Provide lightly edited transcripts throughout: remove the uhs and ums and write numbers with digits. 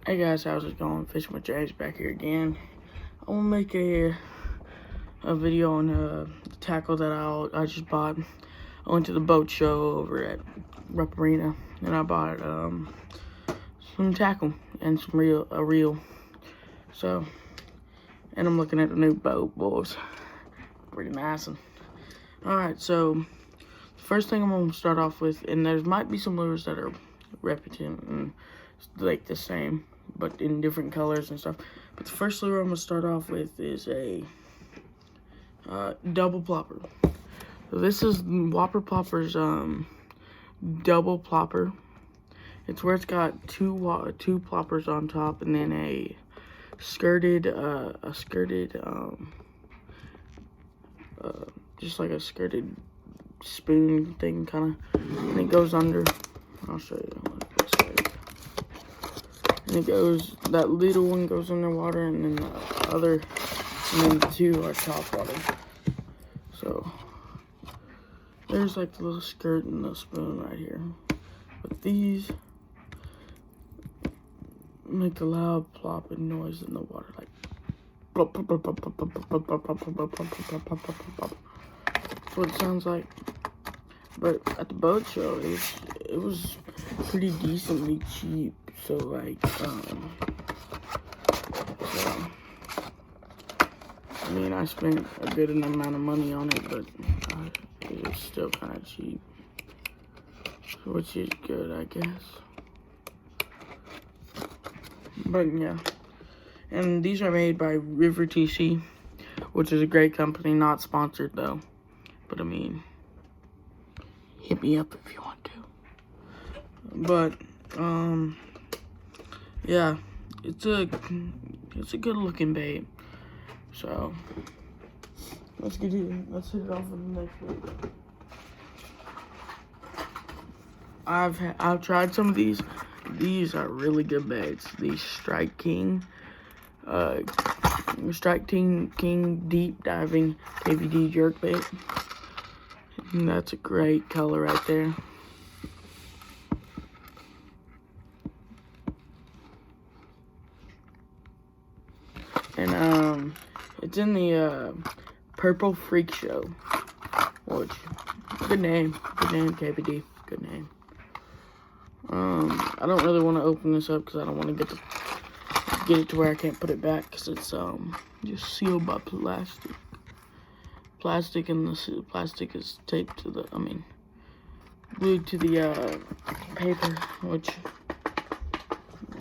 Hey guys, how's it going? Fishing with James back here again. I want to make a video on the tackle that I just bought. I went to the boat show over at Rupp Arena and I bought some tackle and a reel. So, and I'm looking at the new boat, boys. Pretty nice. Alright, so the first thing I'm going to start off with, and there might be some lures that are replicant and like the same, but in different colors and stuff. But the first lure I'm gonna start off with is a double plopper. So this is Whopper Plopper's double plopper. It's where it's got two ploppers on top and then a skirted just like a skirted spoon thing kind of, and it goes under. I'll show you what it looks like. And it goes, that little one goes underwater, and then the other, and then the two are top water. So there's like the little skirt and the spoon right here. But these make a loud plopping noise in the water, like plop, plop, plop, plop, plop, plop, plop, plop, plop, plop, plop, plop, plop, plop, plop. That's what it sounds like. But at the boat show, it was pretty decently cheap. So like, I mean, I spent a good amount of money on it, but it was still kind of cheap, which is good, I guess. But yeah, and these are made by River TC, which is a great company, not sponsored though. But I mean, hit me up if you want to. But yeah, it's a good looking bait. So let's hit it off with the next one. I've tried some of these. These are really good baits. These Strike King Deep Diving KVD jerk bait. And that's a great color right there. And it's in the Purple Freak Show, which good name KVD, good name. I don't really want to open this up because I don't want to get it to where I can't put it back, because it's just sealed by plastic, and the plastic is taped to the, glued to the paper, which I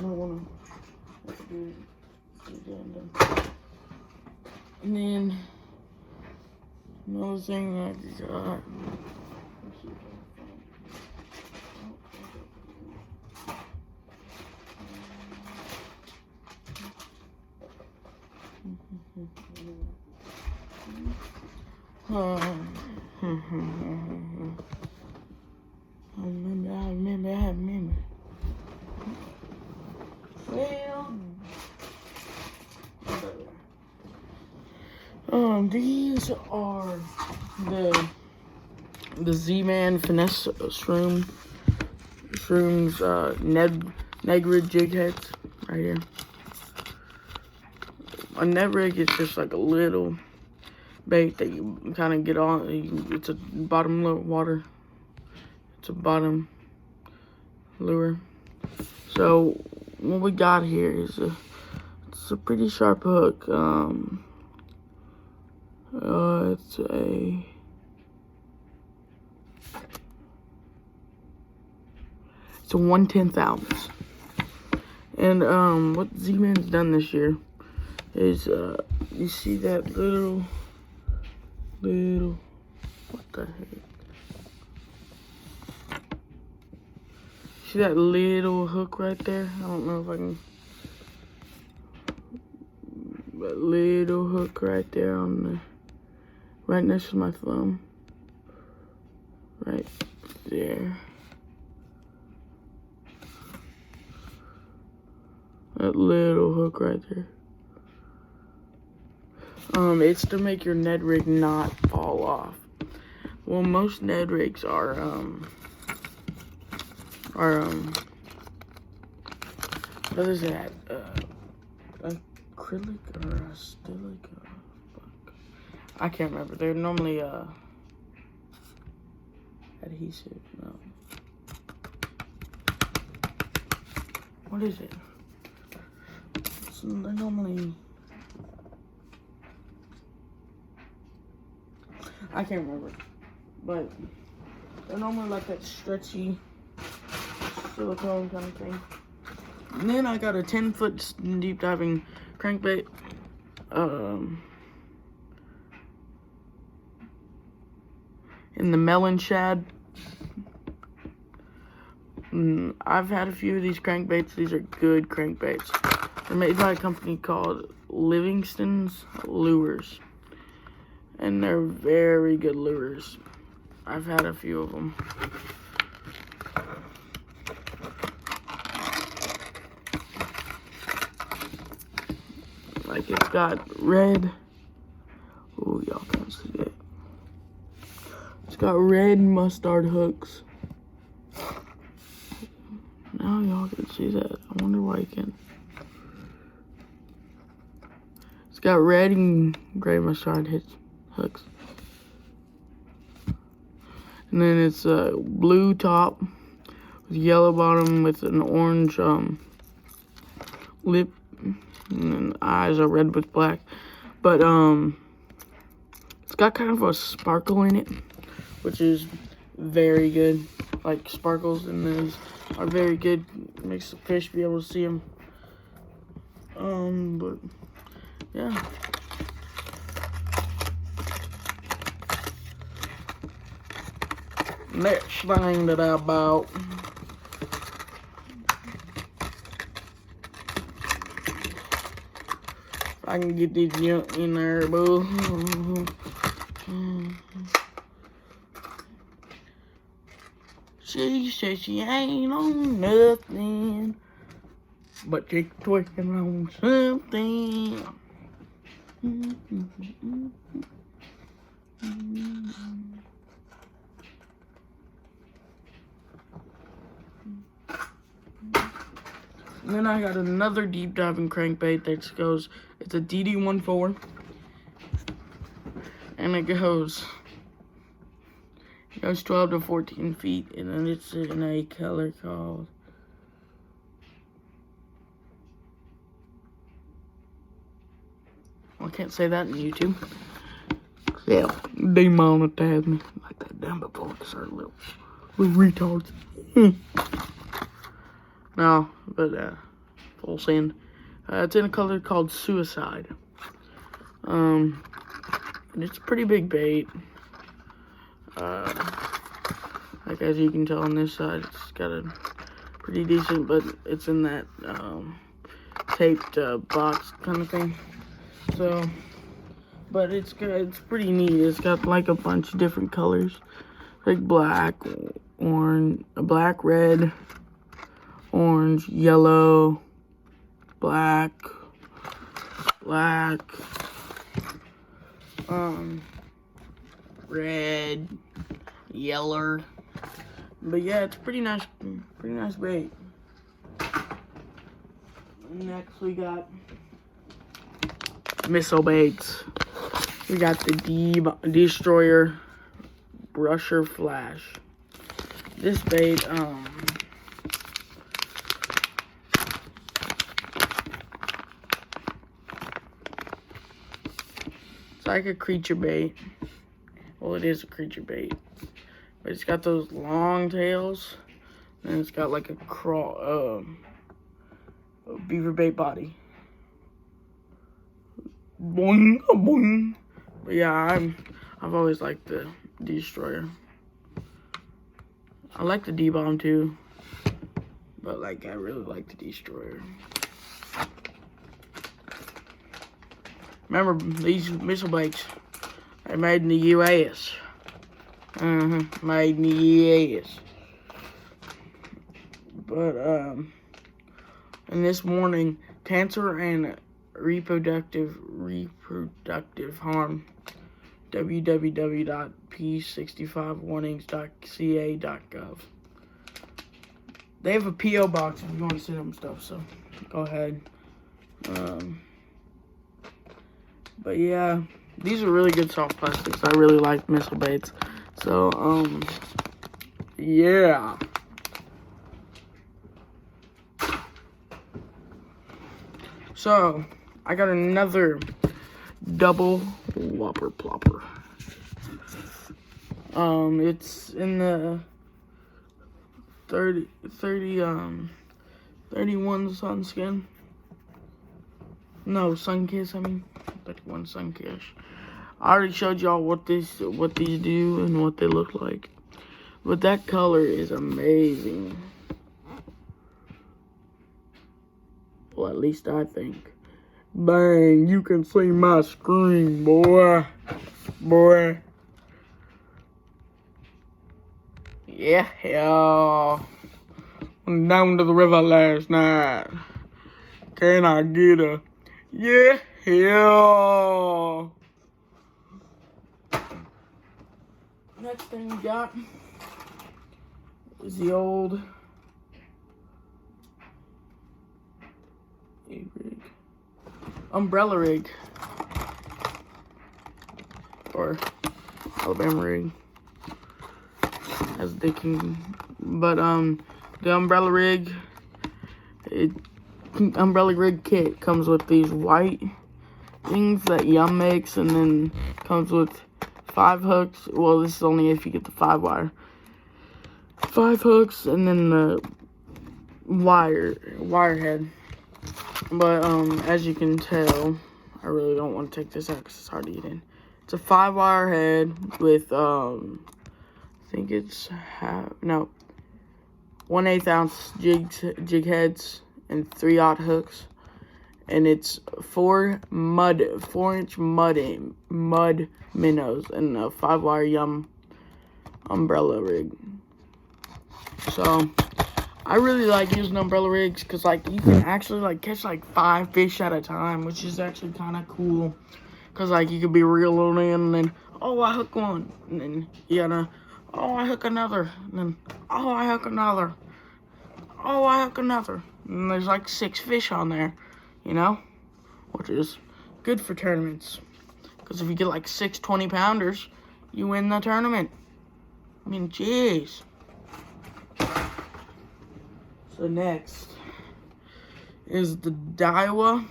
don't want to do. And then another thing I got. I remember. Well, these are the Z-Man Finesse Shrooms Negrid jig heads right here. A Ned rig is just like a little bait that you kind of get on. It's a bottom water. It's a bottom lure. So what we got here is it's a pretty sharp hook. It's a 1/10 ounce. And what Z-Man's done this year is you see that little what the heck? See that little hook right there? I don't know if I can. That little hook right there on the right next to my thumb. Right there. That little hook right there. It's to make your Ned rig not fall off. Well, most Ned rigs are What is that? Acrylic or acrylic? I can't remember. They're normally adhesive. No. What is it? They're normally. I can't remember, but they're normally like that stretchy silicone kind of thing. And then I got a 10-foot deep diving crankbait. In the melon shad. I've had a few of these crankbaits. These are good crankbaits. They're made by a company called Livingston's Lures. And they're very good lures. I've had a few of them. Like, it's got red. Oh, y'all can't see it. It's got red mustard hooks. Now y'all can see that. I wonder why you can. It's got red and gray mustard hooks. And then it's a blue top with yellow bottom with an orange lip. And then eyes are red with black. But it's got kind of a sparkle in it, which is very good. Like, sparkles in those are very good. Makes the fish be able to see them. But yeah. Next thing that I bought. I can get this junk in there, boo. She says she ain't on nothing, but she's twerking on something. And then I got another deep diving crankbait that goes, it's a DD14. And it goes 12 to 14 feet. And then it's in a color called, I can't say that in YouTube. Yeah, demonetize me like that done before because they're little retards. No, but full send. It's in a color called Suicide. And it's a pretty big bait. Like, as you can tell on this side, it's got a pretty decent, but it's in that taped box kind of thing. So, but it's good. It's pretty neat. It's got like a bunch of different colors, like black, orange, black, red, orange, yellow, black, red, yellow. But yeah, it's pretty nice bait. Next we got missile baits. We got the Destroyer Brusher Flash. This bait, it's like a creature bait. Well, it is a creature bait, but it's got those long tails, and it's got like a beaver bait body. Boing, boing. But yeah, I've always liked the Destroyer. I like the D-Bomb too, but like I really like the Destroyer. Remember, these missile baits are made in the U.S. Made in the U.S. But and this warning: cancer and reproductive harm. www.p65warnings.ca.gov. They have a P.O. box if you want to send them stuff, so go ahead. But yeah, these are really good soft plastics. I really like missile baits. So, yeah. So, I got another double whopper plopper. It's in the 31 Sunskin. No, Sunkiss, I mean. 31 Sunkiss. I already showed y'all what these do and what they look like. But that color is amazing. Well, at least I think. Bang, you can see my screen, boy. Boy. Yeah. Went down to the river last night. Can I get a yeah? Next thing we got is the old umbrella rig or Alabama rig, as they can. But the umbrella rig, umbrella rig kit comes with these white things that Yum makes, and then comes with 5 hooks. Well, this is only if you get the 5-wire. 5 hooks, and then the wire head. But as you can tell, I really don't want to take this out because it's hard to get in. It's a 5-wire head with I think it's 1/8 ounce jig heads and 3/0 hooks, and it's 4-inch mud minnows and a 5-wire Yum umbrella rig. So I really like using umbrella rigs because like you can actually like catch like 5 fish at a time, which is actually kind of cool. Cause like you could be reeling in, and then oh, I hook one, and then you gotta oh, I hook another, and then oh, I hook another, oh, I hook another, and there's like 6 fish on there, you know, which is good for tournaments. Cause if you get like 6 20-pounders, you win the tournament. I mean, jeez. So next is the Daiwa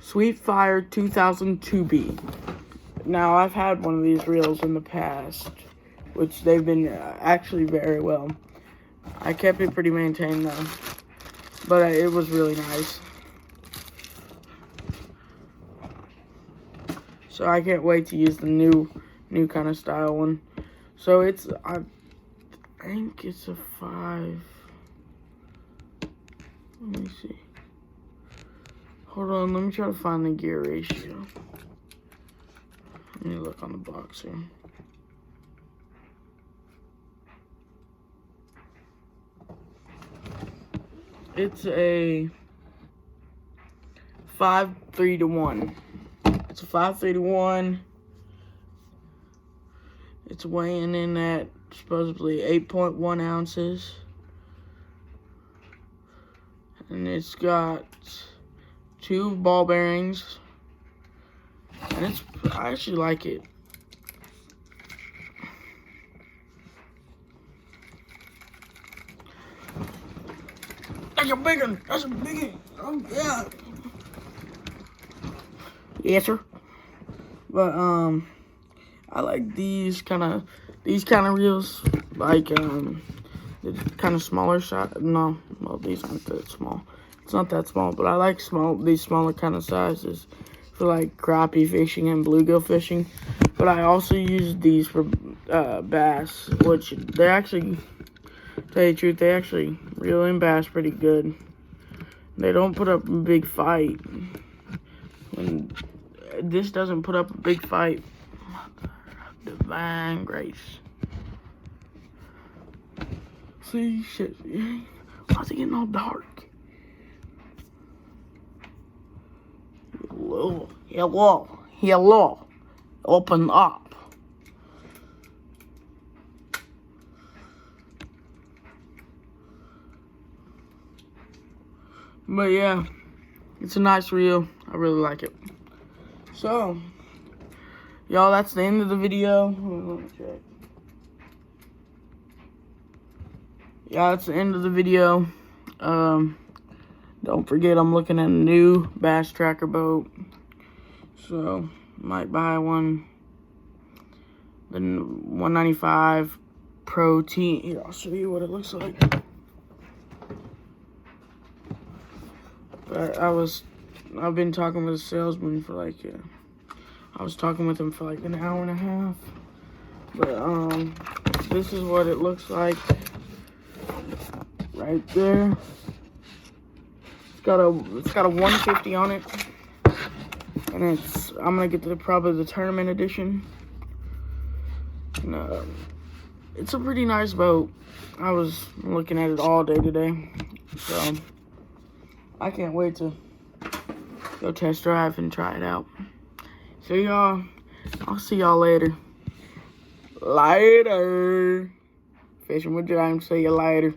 Sweet Fire 2002B. Now, I've had one of these reels in the past, which they've been actually very well. I kept it pretty maintained though, but it was really nice. So I can't wait to use the new kind of style one. So it's, I think it's a 5. Let me see. Hold on, let me try to find the gear ratio. Let me look on the box here. It's a 5:3:1. It's a 5:3:1. It's weighing in at supposedly 8.1 ounces. And it's got 2 ball bearings. And I actually like it. That's a big one. That's a big one. Oh, yeah. Yes, sir. But, I like these kind of reels. Like, the kind of smaller shot. No, well, these aren't that small. It's not that small, but I like these smaller kind of sizes for like crappie fishing and bluegill fishing. But I also use these for bass, which they actually, to tell you the truth, they actually reel in bass pretty good. They don't put up a big fight. And this doesn't put up a big fight. Divine grace. See, shit. Why's it getting all dark? Hello. Open up. But yeah, it's a nice reel. I really like it. So, y'all, that's the end of the video. Let me check. Yeah, that's the end of the video. Don't forget, I'm looking at a new Bass Tracker boat. So, might buy one. The 195 Pro T. Here, I'll show you what it looks like. But I've been talking with a salesman for like, I was talking with him for like an hour and a half. But, this is what it looks like right there. It's got a 150 on it. And I'm gonna get probably the tournament edition. And, it's a pretty nice boat. I was looking at it all day today. So, I can't wait to go test drive and try it out. So, y'all, I'll see y'all later. Later. Fishing with James. See you later.